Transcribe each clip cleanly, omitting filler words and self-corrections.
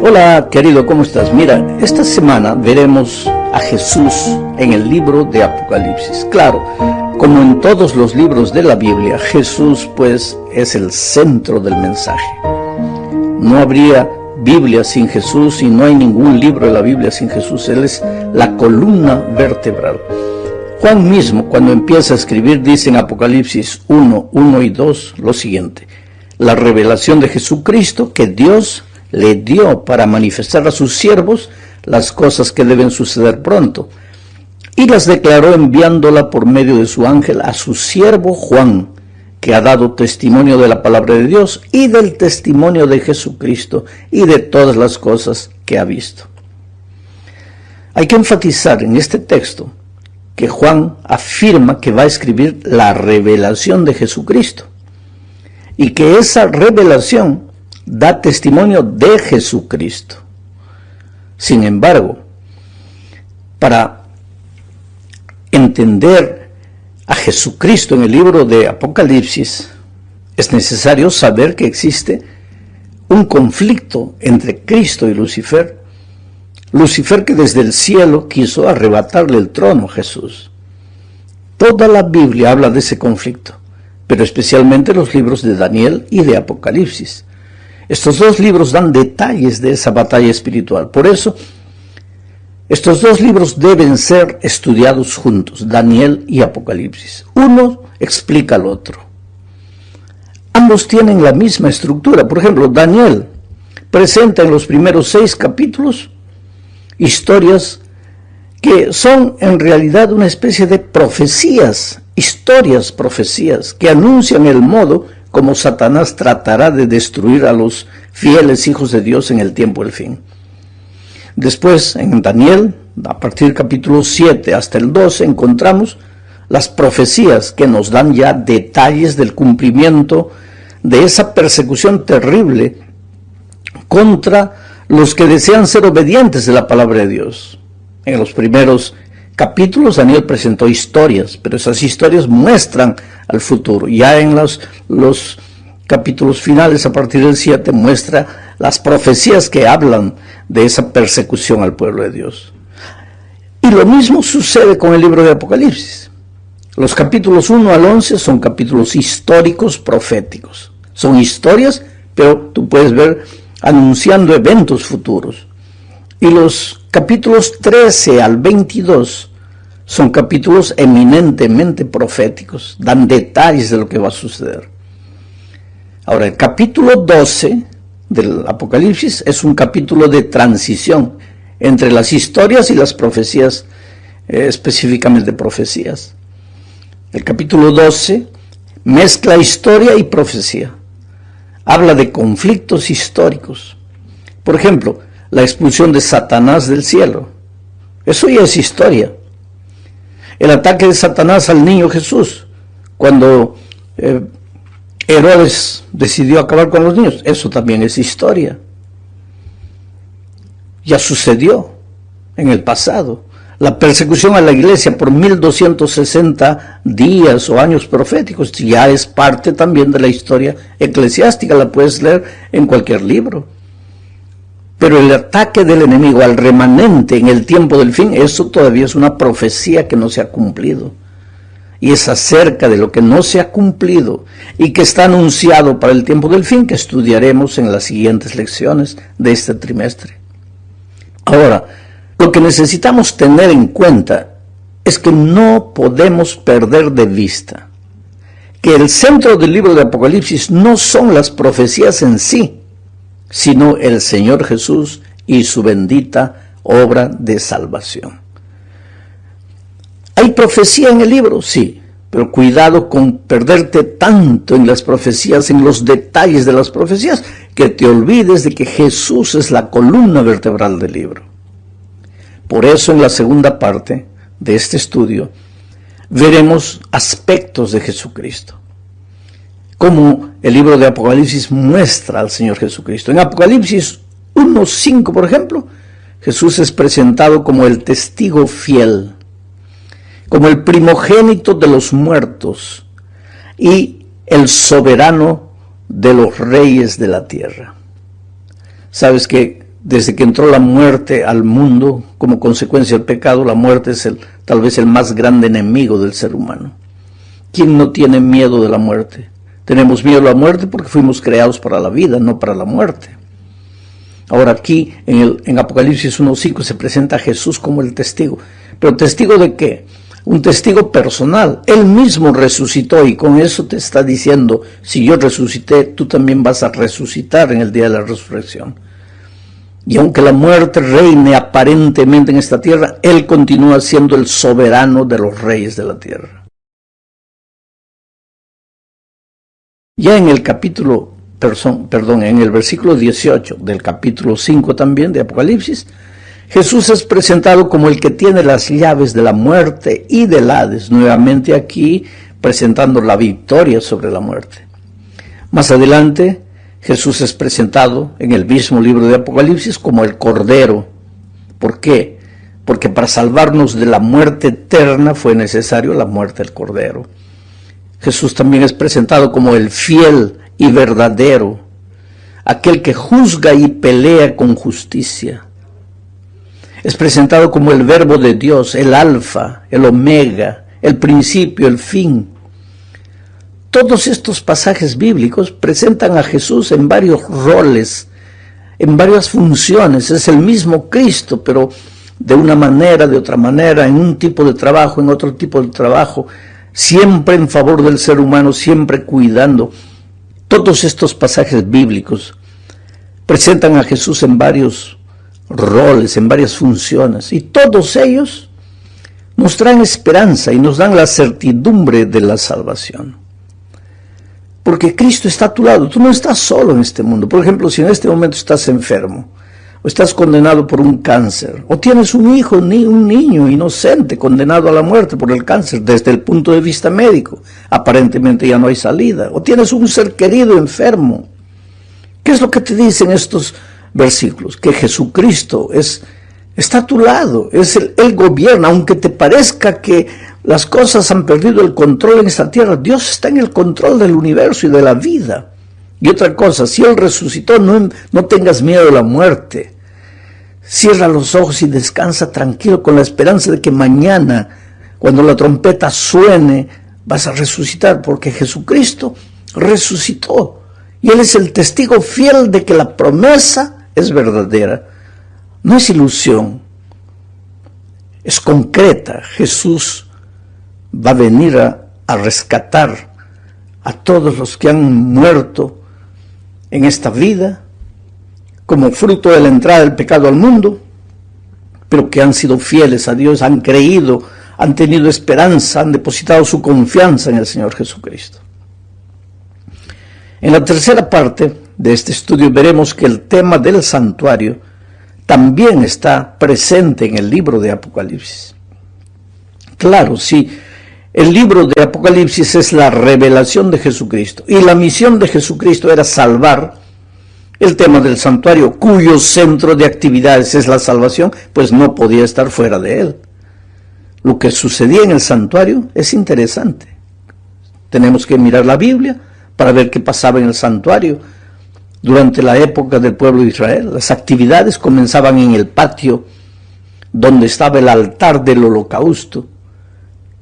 Hola querido, ¿cómo estás? Mira, esta semana veremos a Jesús en el libro de Apocalipsis. Claro, como en todos los libros de la Biblia, Jesús pues es el centro del mensaje. No habría Biblia sin Jesús y no hay ningún libro de la Biblia sin Jesús. Él es la columna vertebral. Juan mismo, cuando empieza a escribir, dice en Apocalipsis 1, 1 y 2 lo siguiente: la revelación de Jesucristo que Dios le dio para manifestar a sus siervos las cosas que deben suceder pronto, y las declaró enviándola por medio de su ángel a su siervo Juan, que ha dado testimonio de la palabra de Dios y del testimonio de Jesucristo y de todas las cosas que ha visto. Hay que enfatizar en este texto que Juan afirma que va a escribir la revelación de Jesucristo y que esa revelación da testimonio de Jesucristo. Sin embargo, para entender a Jesucristo en el libro de Apocalipsis, es necesario saber que existe un conflicto entre Cristo y Lucifer. Lucifer, que desde el cielo quiso arrebatarle el trono a Jesús. Toda la Biblia habla de ese conflicto, pero especialmente los libros de Daniel y de Apocalipsis. Estos dos libros dan detalles de esa batalla espiritual. Por eso, estos dos libros deben ser estudiados juntos, Daniel y Apocalipsis. Uno explica al otro. Ambos tienen la misma estructura. Por ejemplo, Daniel presenta en los primeros 6 capítulos historias que son en realidad una especie de profecías, profecías, que anuncian el modo como Satanás tratará de destruir a los fieles hijos de Dios en el tiempo del fin. Después, en Daniel, a partir del capítulo 7 hasta el 12, encontramos las profecías que nos dan ya detalles del cumplimiento de esa persecución terrible contra los que desean ser obedientes de la palabra de Dios. En los primeros capítulos Daniel presentó historias, pero esas historias muestran al futuro. Ya en los capítulos finales, a partir del 7, muestra las profecías que hablan de esa persecución al pueblo de Dios. Y lo mismo sucede con el libro de Apocalipsis. Los capítulos 1 al 11 son capítulos históricos proféticos. Son historias, pero tú puedes ver anunciando eventos futuros. Y los capítulos 13 al 22 son capítulos eminentemente proféticos, dan detalles de lo que va a suceder. Ahora, el capítulo 12 del Apocalipsis es un capítulo de transición entre las historias y las profecías, específicamente profecías. El capítulo 12 mezcla historia y profecía. Habla de conflictos históricos. Por ejemplo, la expulsión de Satanás del cielo. Eso ya es historia. El ataque de Satanás al niño Jesús, cuando Herodes decidió acabar con los niños, eso también es historia. Ya sucedió en el pasado. La persecución a la iglesia por 1260 días o años proféticos ya es parte también de la historia eclesiástica, la puedes leer en cualquier libro. Pero el ataque del enemigo al remanente en el tiempo del fin, eso todavía es una profecía que no se ha cumplido. Y es acerca de lo que no se ha cumplido y que está anunciado para el tiempo del fin que estudiaremos en las siguientes lecciones de este trimestre. Ahora, lo que necesitamos tener en cuenta es que no podemos perder de vista que el centro del libro de Apocalipsis no son las profecías en sí, sino el Señor Jesús y su bendita obra de salvación. ¿Hay profecía en el libro? Sí, pero cuidado con perderte tanto en las profecías, en los detalles de las profecías, que te olvides de que Jesús es la columna vertebral del libro. Por eso en la segunda parte de este estudio veremos aspectos de Jesucristo, como el libro de Apocalipsis muestra al Señor Jesucristo. En Apocalipsis 1:5, por ejemplo, Jesús es presentado como el testigo fiel, como el primogénito de los muertos y el soberano de los reyes de la tierra. Sabes que desde que entró la muerte al mundo como consecuencia del pecado, la muerte es tal vez el más grande enemigo del ser humano. ¿Quién no tiene miedo de la muerte? Tenemos miedo a la muerte porque fuimos creados para la vida, no para la muerte. Ahora aquí en Apocalipsis 1:5 se presenta a Jesús como el testigo. ¿Pero testigo de qué? Un testigo personal. Él mismo resucitó y con eso te está diciendo, si yo resucité, tú también vas a resucitar en el día de la resurrección. Y aunque la muerte reine aparentemente en esta tierra, Él continúa siendo el soberano de los reyes de la tierra. Ya en el en el versículo 18 del capítulo 5 también de Apocalipsis, Jesús es presentado como el que tiene las llaves de la muerte y del Hades, nuevamente aquí presentando la victoria sobre la muerte. Más adelante, Jesús es presentado en el mismo libro de Apocalipsis como el Cordero. ¿Por qué? Porque para salvarnos de la muerte eterna fue necesario la muerte del Cordero. Jesús también es presentado como el fiel y verdadero, aquel que juzga y pelea con justicia. Es presentado como el Verbo de Dios, el Alfa, el Omega, el principio, el fin. Todos estos pasajes bíblicos presentan a Jesús en varios roles, en varias funciones. Es el mismo Cristo, pero de una manera, de otra manera, en un tipo de trabajo, en otro tipo de trabajo, siempre en favor del ser humano, siempre cuidando. Todos estos pasajes bíblicos presentan a Jesús en varios roles, en varias funciones, y todos ellos nos traen esperanza y nos dan la certidumbre de la salvación. Porque Cristo está a tu lado, tú no estás solo en este mundo. Por ejemplo, si en este momento estás enfermo, o estás condenado por un cáncer, o tienes un hijo, un niño inocente condenado a la muerte por el cáncer desde el punto de vista médico, aparentemente ya no hay salida, o tienes un ser querido enfermo, ¿qué es lo que te dicen estos versículos? Que Jesucristo está a tu lado, Él gobierna, aunque te parezca que las cosas han perdido el control en esta tierra, Dios está en el control del universo y de la vida. Y otra cosa, si Él resucitó, no tengas miedo de la muerte. Cierra los ojos y descansa tranquilo con la esperanza de que mañana, cuando la trompeta suene, vas a resucitar, porque Jesucristo resucitó. Y Él es el testigo fiel de que la promesa es verdadera. No es ilusión, es concreta. Jesús va a venir a rescatar a todos los que han muerto en esta vida como fruto de la entrada del pecado al mundo, pero que han sido fieles a Dios, han creído, han tenido esperanza, han depositado su confianza en el Señor Jesucristo. En la tercera parte de este estudio veremos que el tema del santuario también está presente en el libro de Apocalipsis. Claro, sí, el libro de Apocalipsis es la revelación de Jesucristo, y la misión de Jesucristo era salvar. El tema del santuario, cuyo centro de actividades es la salvación, pues no podía estar fuera de él. Lo que sucedía en el santuario es interesante. Tenemos que mirar la Biblia para ver qué pasaba en el santuario durante la época del pueblo de Israel. Las actividades comenzaban en el patio donde estaba el altar del holocausto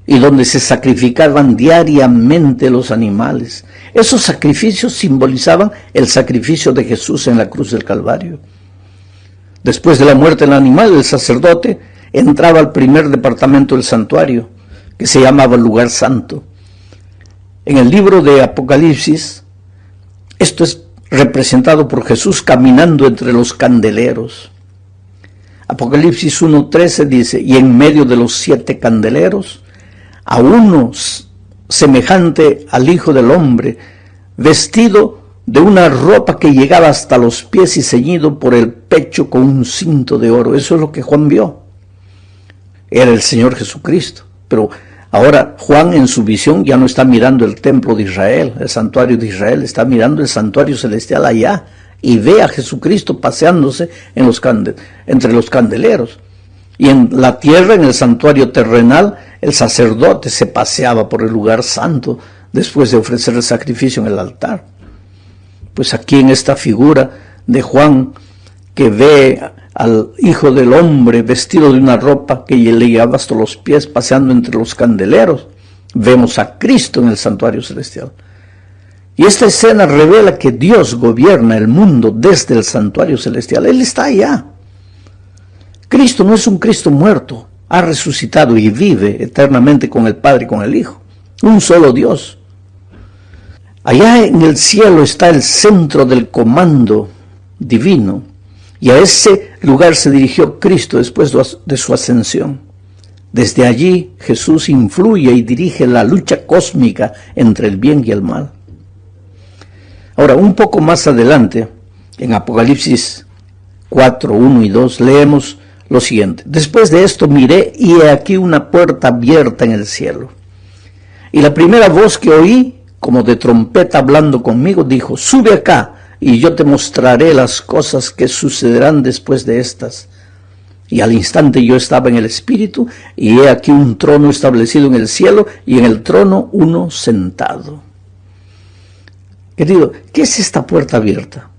y donde se sacrificaban diariamente los animales. Esos sacrificios simbolizaban el sacrificio de Jesús en la cruz del Calvario. Después de la muerte del animal, el sacerdote entraba al primer departamento del santuario, que se llamaba el lugar santo. En el libro de Apocalipsis, esto es representado por Jesús caminando entre los candeleros. Apocalipsis 1:13 dice, y en medio de los 7 candeleros, a uno semejante al Hijo del Hombre, vestido de una ropa que llegaba hasta los pies y ceñido por el pecho con un cinto de oro. Eso es lo que Juan vio. Era el Señor Jesucristo. Pero ahora Juan en su visión ya no está mirando el templo de Israel, el santuario de Israel, está mirando el santuario celestial allá y ve a Jesucristo paseándose entre los candeleros. Y en la tierra, en el santuario terrenal, el sacerdote se paseaba por el lugar santo después de ofrecer el sacrificio en el altar. Pues aquí en esta figura de Juan, que ve al Hijo del Hombre vestido de una ropa que le llegaba hasta los pies, paseando entre los candeleros. Vemos a Cristo en el santuario celestial. Y esta escena revela que Dios gobierna el mundo desde el santuario celestial. Él está allá. Cristo no es un Cristo muerto, ha resucitado y vive eternamente con el Padre y con el Hijo. Un solo Dios. Allá en el cielo está el centro del comando divino, y a ese lugar se dirigió Cristo después de su ascensión. Desde allí Jesús influye y dirige la lucha cósmica entre el bien y el mal. Ahora, un poco más adelante, en Apocalipsis 4, 1 y 2, leemos lo siguiente. Después de esto miré y he aquí una puerta abierta en el cielo. Y la primera voz que oí, como de trompeta hablando conmigo, dijo: sube acá y yo te mostraré las cosas que sucederán después de estas. Y al instante yo estaba en el Espíritu, y he aquí un trono establecido en el cielo, y en el trono uno sentado. Querido, ¿qué es esta puerta abierta?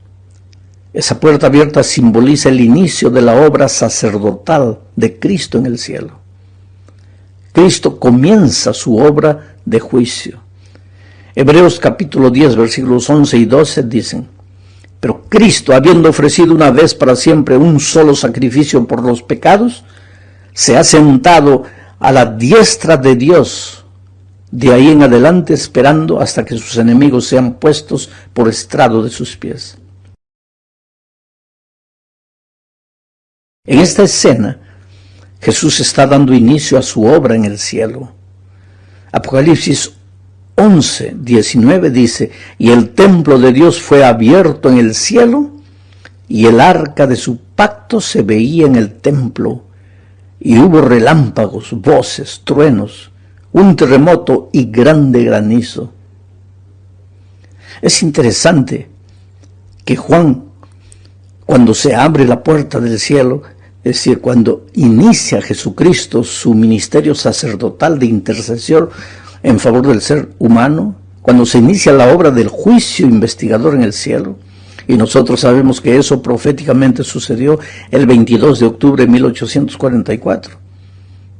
Esa puerta abierta simboliza el inicio de la obra sacerdotal de Cristo en el cielo. Cristo comienza su obra de juicio. Hebreos capítulo 10, versículos 11 y 12 dicen: pero Cristo, habiendo ofrecido una vez para siempre un solo sacrificio por los pecados, se ha sentado a la diestra de Dios, de ahí en adelante esperando hasta que sus enemigos sean puestos por estrado de sus pies. En esta escena, Jesús está dando inicio a su obra en el cielo. Apocalipsis 11, 19 dice: y el templo de Dios fue abierto en el cielo, y el arca de su pacto se veía en el templo, y hubo relámpagos, voces, truenos, un terremoto y grande granizo. Es interesante que Juan, cuando se abre la puerta del cielo, es decir, cuando inicia Jesucristo su ministerio sacerdotal de intercesión en favor del ser humano, cuando se inicia la obra del juicio investigador en el cielo, y nosotros sabemos que eso proféticamente sucedió el 22 de octubre de 1844.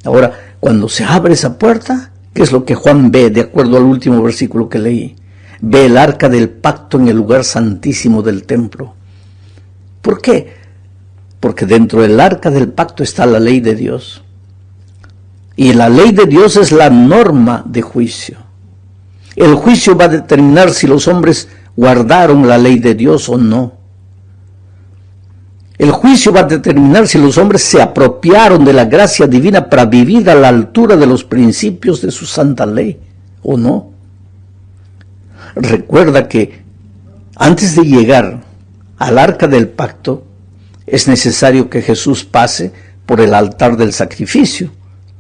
Ahora, cuando se abre esa puerta, ¿qué es lo que Juan ve de acuerdo al último versículo que leí? Ve el arca del pacto en el lugar santísimo del templo. ¿Por qué? Porque dentro del arca del pacto está la ley de Dios. Y la ley de Dios es la norma de juicio. El juicio va a determinar si los hombres guardaron la ley de Dios o no. El juicio va a determinar si los hombres se apropiaron de la gracia divina para vivir a la altura de los principios de su santa ley o no. Recuerda que antes de llegar al arca del pacto, es necesario que Jesús pase por el altar del sacrificio,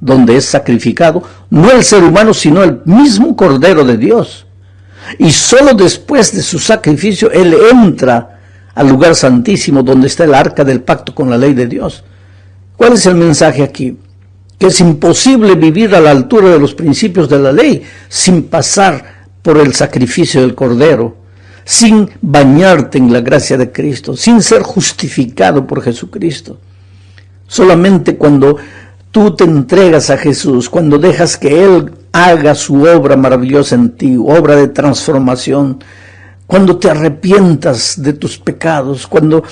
donde es sacrificado no el ser humano, sino el mismo Cordero de Dios. Y solo después de su sacrificio, Él entra al lugar santísimo, donde está el arca del pacto con la ley de Dios. ¿Cuál es el mensaje aquí? Que es imposible vivir a la altura de los principios de la ley sin pasar por el sacrificio del Cordero, sin bañarte en la gracia de Cristo, sin ser justificado por Jesucristo. Solamente cuando tú te entregas a Jesús, cuando dejas que Él haga su obra maravillosa en ti, obra de transformación, cuando te arrepientas de tus pecados, cuando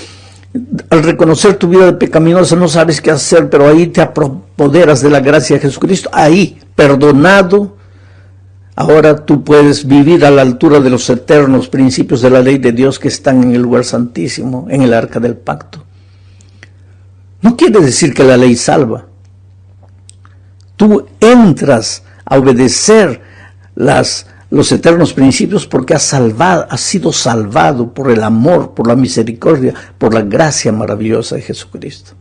al reconocer tu vida pecaminosa no sabes qué hacer, pero ahí te apoderas de la gracia de Jesucristo, ahí, perdonado, ahora tú puedes vivir a la altura de los eternos principios de la ley de Dios que están en el lugar santísimo, en el arca del pacto. No quiere decir que la ley salva. Tú entras a obedecer los eternos principios porque has sido salvado por el amor, por la misericordia, por la gracia maravillosa de Jesucristo.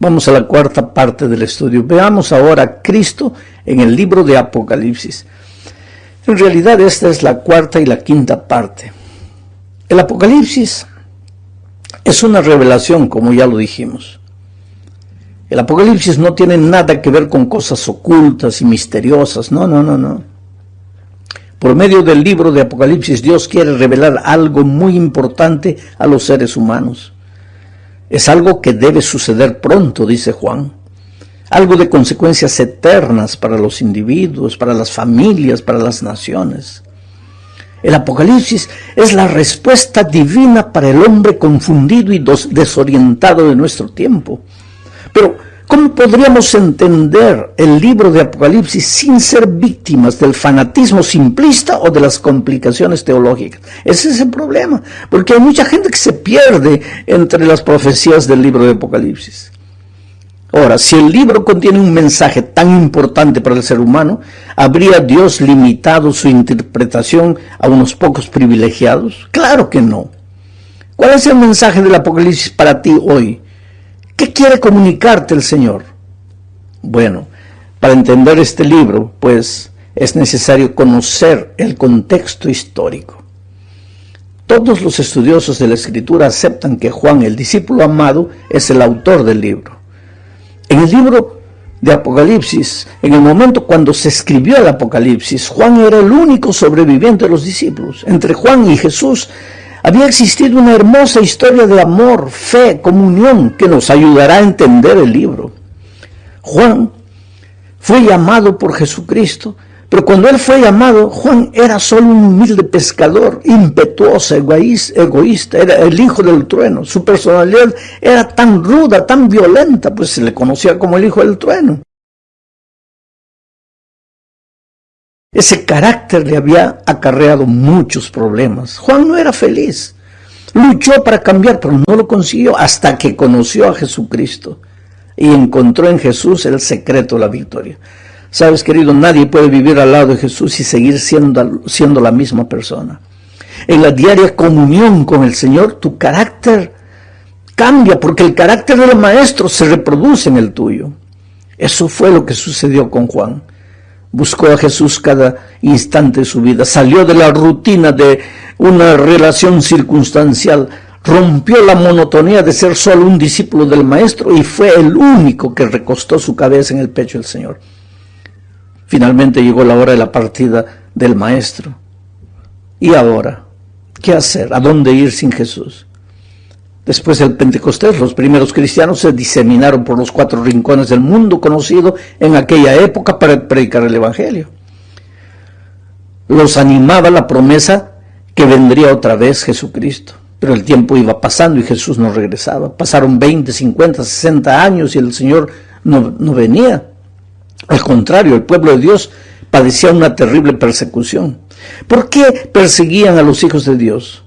Vamos a la cuarta parte del estudio. Veamos ahora a Cristo en el libro de Apocalipsis. En realidad esta es la cuarta y la quinta parte. El Apocalipsis es una revelación, como ya lo dijimos. El Apocalipsis no tiene nada que ver con cosas ocultas y misteriosas. No. Por medio del libro de Apocalipsis, Dios quiere revelar algo muy importante a los seres humanos. Es algo que debe suceder pronto, dice Juan. Algo de consecuencias eternas para los individuos, para las familias, para las naciones. El Apocalipsis es la respuesta divina para el hombre confundido y desorientado de nuestro tiempo. Pero, ¿cómo podríamos entender el libro de Apocalipsis sin ser víctimas del fanatismo simplista o de las complicaciones teológicas? Ese es el problema, porque hay mucha gente que se pierde entre las profecías del libro de Apocalipsis. Ahora, si el libro contiene un mensaje tan importante para el ser humano, ¿habría Dios limitado su interpretación a unos pocos privilegiados? Claro que no. ¿Cuál es el mensaje del Apocalipsis para ti hoy? ¿Qué quiere comunicarte el Señor? Bueno, para entender este libro, pues, es necesario conocer el contexto histórico. Todos los estudiosos de la Escritura aceptan que Juan, el discípulo amado, es el autor del libro. En el libro de Apocalipsis, en el momento cuando se escribió el Apocalipsis, Juan era el único sobreviviente de los discípulos. Entre Juan y Jesús había existido una hermosa historia de amor, fe, comunión, que nos ayudará a entender el libro. Juan fue llamado por Jesucristo, pero cuando él fue llamado, Juan era solo un humilde pescador, impetuoso, egoísta, era el hijo del trueno. Su personalidad era tan ruda, tan violenta, pues se le conocía como el hijo del trueno. Ese carácter le había acarreado muchos problemas. Juan no era feliz. Luchó para cambiar, pero no lo consiguió hasta que conoció a Jesucristo y encontró en Jesús el secreto de la victoria. Sabes, querido, nadie puede vivir al lado de Jesús y seguir siendo la misma persona. En la diaria comunión con el Señor, tu carácter cambia, porque el carácter del Maestro se reproduce en el tuyo. Eso fue lo que sucedió con Juan. Buscó a Jesús cada instante de su vida, salió de la rutina de una relación circunstancial, rompió la monotonía de ser solo un discípulo del Maestro y fue el único que recostó su cabeza en el pecho del Señor. Finalmente llegó la hora de la partida del Maestro. ¿Y ahora? ¿Qué hacer? ¿A dónde ir sin Jesús? Después del Pentecostés, los primeros cristianos se diseminaron por los 4 rincones del mundo conocido en aquella época para predicar el Evangelio. Los animaba la promesa que vendría otra vez Jesucristo. Pero el tiempo iba pasando y Jesús no regresaba. Pasaron 20, 50, 60 años y el Señor no venía. Al contrario, el pueblo de Dios padecía una terrible persecución. ¿Por qué perseguían a los hijos de Dios?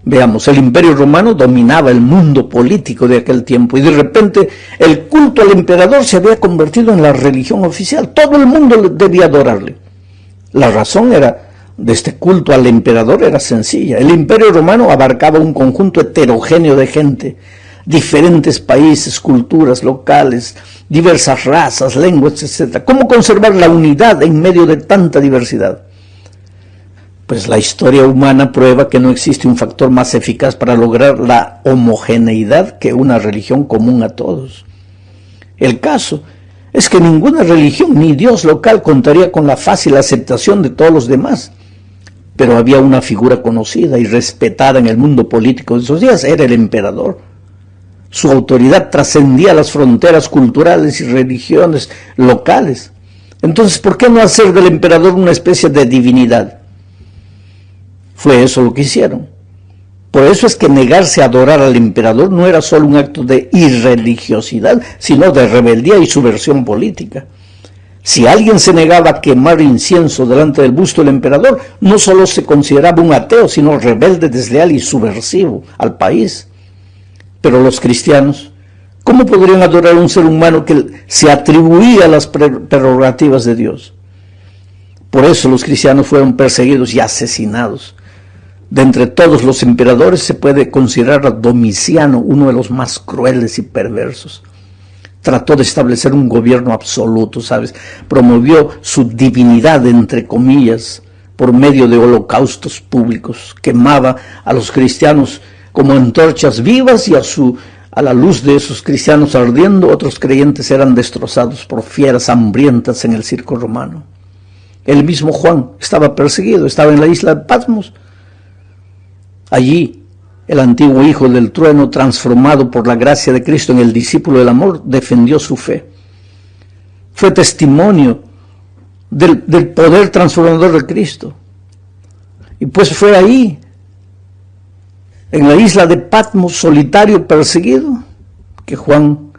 Veamos, el Imperio Romano dominaba el mundo político de aquel tiempo y de repente el culto al emperador se había convertido en la religión oficial. Todo el mundo debía adorarle. La razón de este culto al emperador era sencilla. El Imperio Romano abarcaba un conjunto heterogéneo de gente, diferentes países, culturas locales, diversas razas, lenguas, etc. ¿Cómo conservar la unidad en medio de tanta diversidad? Pues la historia humana prueba que no existe un factor más eficaz para lograr la homogeneidad que una religión común a todos. El caso es que ninguna religión ni Dios local contaría con la fácil aceptación de todos los demás. Pero había una figura conocida y respetada en el mundo político de esos días, era el emperador. Su autoridad trascendía las fronteras culturales y religiones locales. Entonces, ¿por qué no hacer del emperador una especie de divinidad? Fue eso lo que hicieron. Por eso es que negarse a adorar al emperador no era solo un acto de irreligiosidad, sino de rebeldía y subversión política. Si alguien se negaba a quemar incienso delante del busto del emperador, no solo se consideraba un ateo, sino rebelde, desleal y subversivo al país. Pero los cristianos, ¿cómo podrían adorar a un ser humano que se atribuía a las prerrogativas de Dios? Por eso los cristianos fueron perseguidos y asesinados. De entre todos los emperadores se puede considerar a Domiciano uno de los más crueles y perversos. Trató de establecer un gobierno absoluto, ¿sabes? Promovió su divinidad, entre comillas, por medio de holocaustos públicos. Quemaba a los cristianos como antorchas vivas y a la luz de esos cristianos ardiendo, otros creyentes eran destrozados por fieras hambrientas en el circo romano. El mismo Juan estaba perseguido, estaba en la isla de Patmos. Allí el antiguo hijo del trueno, transformado por la gracia de Cristo en el discípulo del amor, defendió su fe. Fue testimonio del poder transformador de Cristo. Y pues fue ahí, en la isla de Patmos, solitario, perseguido, que Juan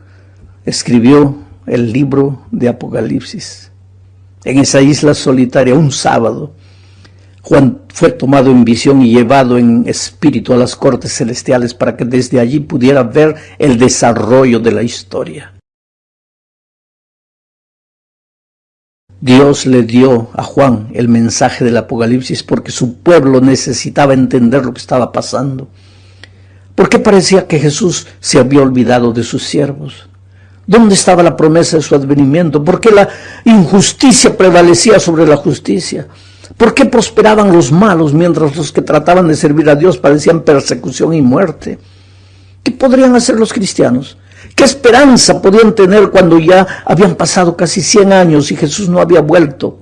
escribió el libro de Apocalipsis. En esa isla solitaria, un sábado, Juan fue tomado en visión y llevado en espíritu a las cortes celestiales para que desde allí pudiera ver el desarrollo de la historia. Dios le dio a Juan el mensaje del Apocalipsis porque su pueblo necesitaba entender lo que estaba pasando. Porque parecía que Jesús se había olvidado de sus siervos. ¿Dónde estaba la promesa de su advenimiento? ¿Por qué la injusticia prevalecía sobre la justicia? ¿Por qué prosperaban los malos mientras los que trataban de servir a Dios padecían persecución y muerte? ¿Qué podrían hacer los cristianos? ¿Qué esperanza podían tener cuando ya habían pasado casi 100 años y Jesús no había vuelto?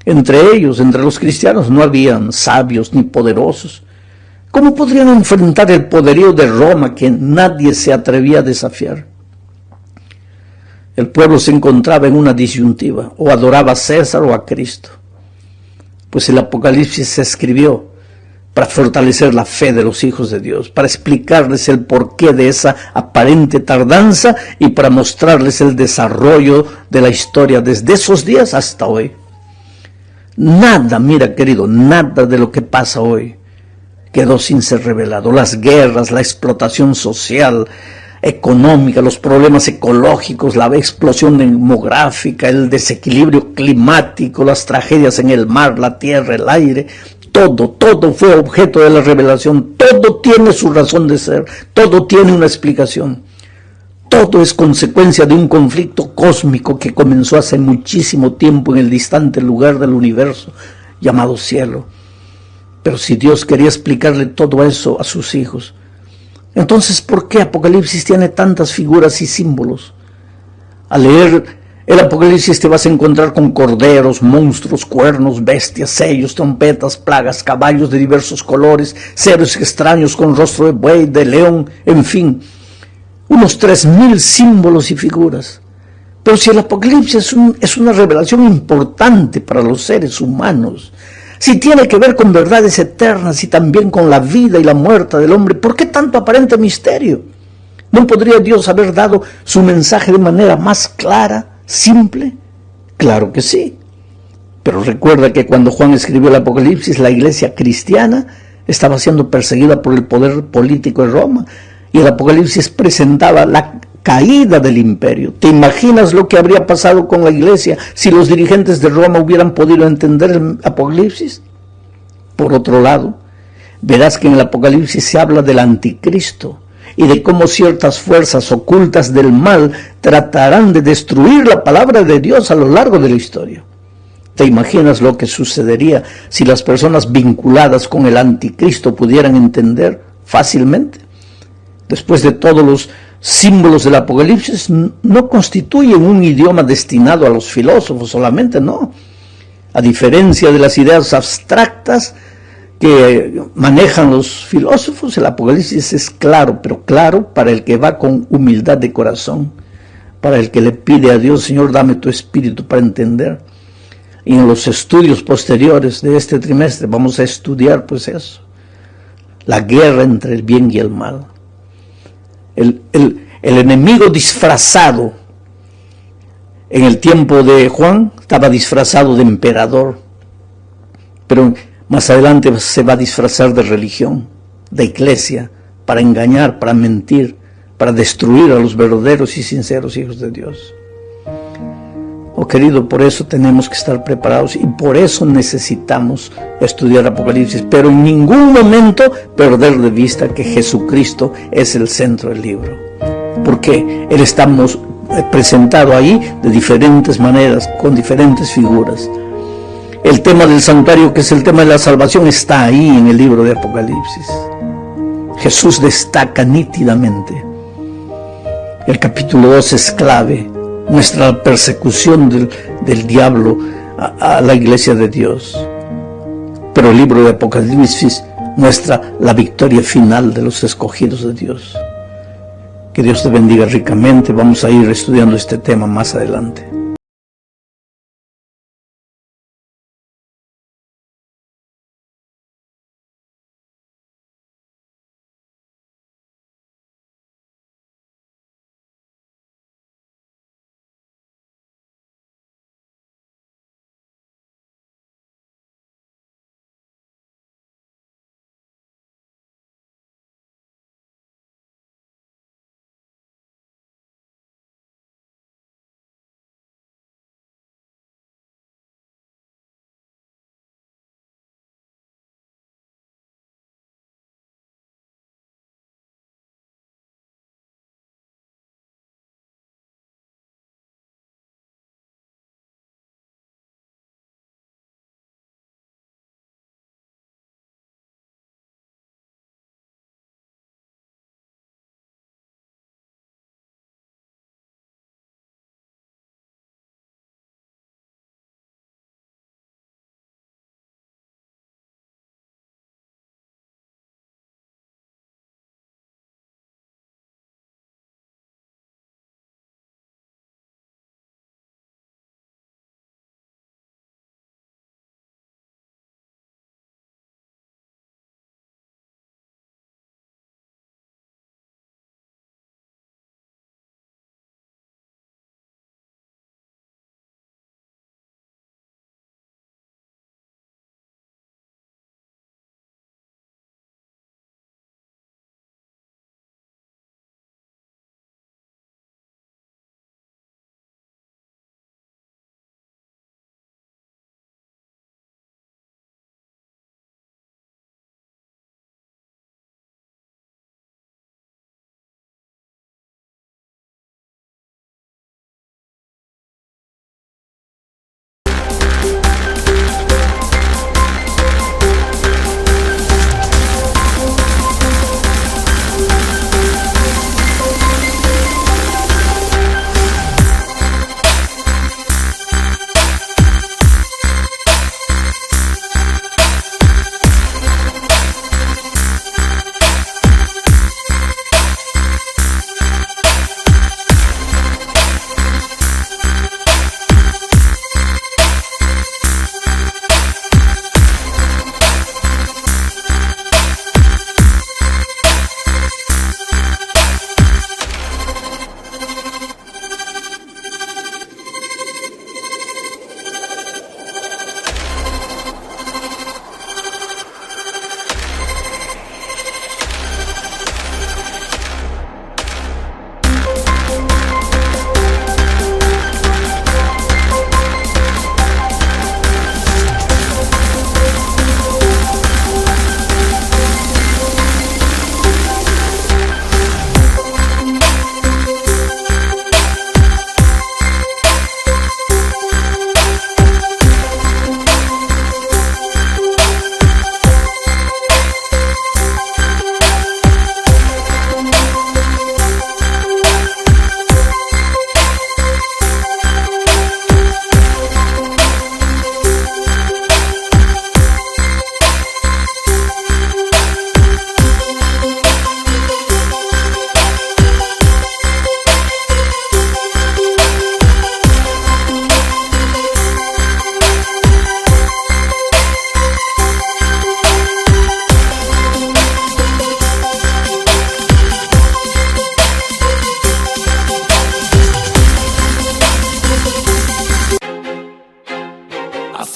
Entre ellos, entre los cristianos, no habían sabios ni poderosos. ¿Cómo podrían enfrentar el poderío de Roma que nadie se atrevía a desafiar? El pueblo se encontraba en una disyuntiva, o adoraba a César o a Cristo. Pues el Apocalipsis se escribió para fortalecer la fe de los hijos de Dios, para explicarles el porqué de esa aparente tardanza y para mostrarles el desarrollo de la historia desde esos días hasta hoy. Nada, mira querido, nada de lo que pasa hoy quedó sin ser revelado. Las guerras, la explotación social, económica, los problemas ecológicos, la explosión demográfica, el desequilibrio climático, las tragedias en el mar, la tierra, el aire, todo fue objeto de la revelación, todo tiene su razón de ser, todo tiene una explicación. Todo es consecuencia de un conflicto cósmico que comenzó hace muchísimo tiempo en el distante lugar del universo llamado cielo. Pero si Dios quería explicarle todo eso a sus hijos, entonces ¿por qué Apocalipsis tiene tantas figuras y símbolos? Al leer el Apocalipsis te vas a encontrar con corderos, monstruos, cuernos, bestias, sellos, trompetas, plagas, caballos de diversos colores, seres extraños con rostro de buey, de león, en fin, unos 3000 símbolos y figuras. Pero si el Apocalipsis es una revelación importante para los seres humanos, si tiene que ver con verdades eternas y también con la vida y la muerte del hombre, ¿por qué tanto aparente misterio? ¿No podría Dios haber dado su mensaje de manera más clara, simple? Claro que sí. Pero recuerda que cuando Juan escribió el Apocalipsis, la iglesia cristiana estaba siendo perseguida por el poder político de Roma. Y el Apocalipsis presentaba la caída del imperio. ¿Te imaginas lo que habría pasado con la iglesia si los dirigentes de Roma hubieran podido entender el Apocalipsis? Por otro lado, verás que en el Apocalipsis se habla del anticristo y de cómo ciertas fuerzas ocultas del mal tratarán de destruir la palabra de Dios a lo largo de la historia. ¿Te imaginas lo que sucedería si las personas vinculadas con el anticristo pudieran entender fácilmente? Después de todos los símbolos del Apocalipsis, no constituyen un idioma destinado a los filósofos solamente, no. A diferencia de las ideas abstractas que manejan los filósofos, el Apocalipsis es claro, pero claro para el que va con humildad de corazón, para el que le pide a Dios, Señor, dame tu espíritu para entender. Y en los estudios posteriores de este trimestre vamos a estudiar pues eso, la guerra entre el bien y el mal. El enemigo disfrazado en el tiempo de Juan estaba disfrazado de emperador, pero más adelante se va a disfrazar de religión, de iglesia, para engañar, para mentir, para destruir a los verdaderos y sinceros hijos de Dios. Oh querido, por eso tenemos que estar preparados y por eso necesitamos estudiar Apocalipsis, pero en ningún momento perder de vista que Jesucristo es el centro del libro, porque Él está presentado ahí de diferentes maneras, con diferentes figuras. El tema del santuario, que es el tema de la salvación, está ahí en el libro de Apocalipsis. Jesús destaca nítidamente. El capítulo 2 es clave, muestra la persecución del diablo a la iglesia de Dios. Pero el libro de Apocalipsis muestra la victoria final de los escogidos de Dios. Que Dios te bendiga ricamente. Vamos a ir estudiando este tema más adelante.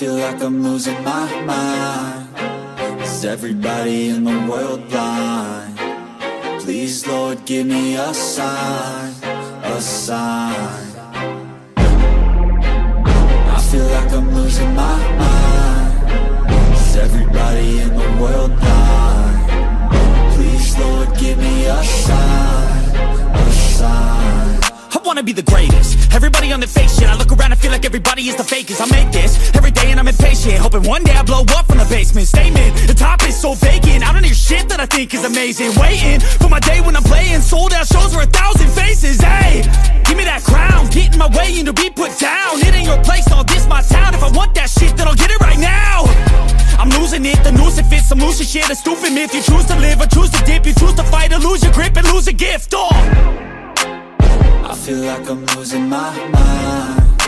feel like I'm losing my mind. Is everybody in the world blind? Please, Lord, give me a sign, a sign. I feel like I'm losing my mind. Is everybody in the world blind? Please, Lord, give me a sign, a sign. I wanna be the greatest. Everybody on the fake shit. I look around and feel like everybody is the fakest. I make this every day and I'm impatient, hoping one day I blow up from the basement. Statement, the top is so vacant. I don't hear shit that I think is amazing. Waiting for my day when I'm playing sold out shows for 1,000 faces. Hey, give me that crown, get in my way and to be put down. It ain't your place, all this my town. If I want that shit, then I'll get it right now. I'm losing it, the noose it fits, some loose shit, a stupid myth. You choose to live or choose to dip. You choose to fight or lose your grip and lose a gift. I feel like I'm losing my mind.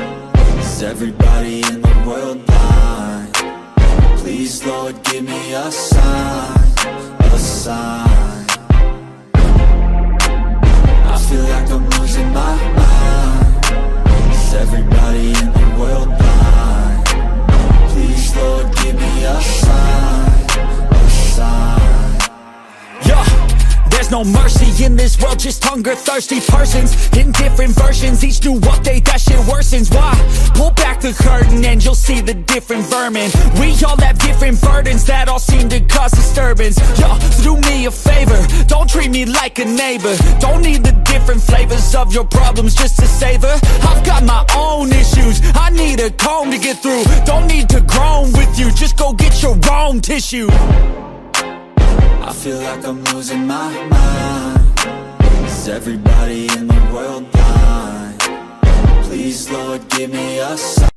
Is everybody in the world blind? Please, Lord, give me a sign, a sign. I feel like I'm losing my mind. Is everybody in the world blind? Please, Lord, give me a sign, a sign. Yeah, there's no mercy in this world, just hunger-thirsty persons in different versions. Each new update, that shit worsens. Why? Pull back the curtain and you'll see the different vermin. We all have different burdens that all seem to cause disturbance. Yo, so do me a favor, don't treat me like a neighbor. Don't need the different flavors of your problems just to savor. I've got my own issues, I need a comb to get through. Don't need to groan with you, just go get your own tissue. I feel like I'm losing my mind. Is everybody in the world blind? Please, Lord, give me a sign.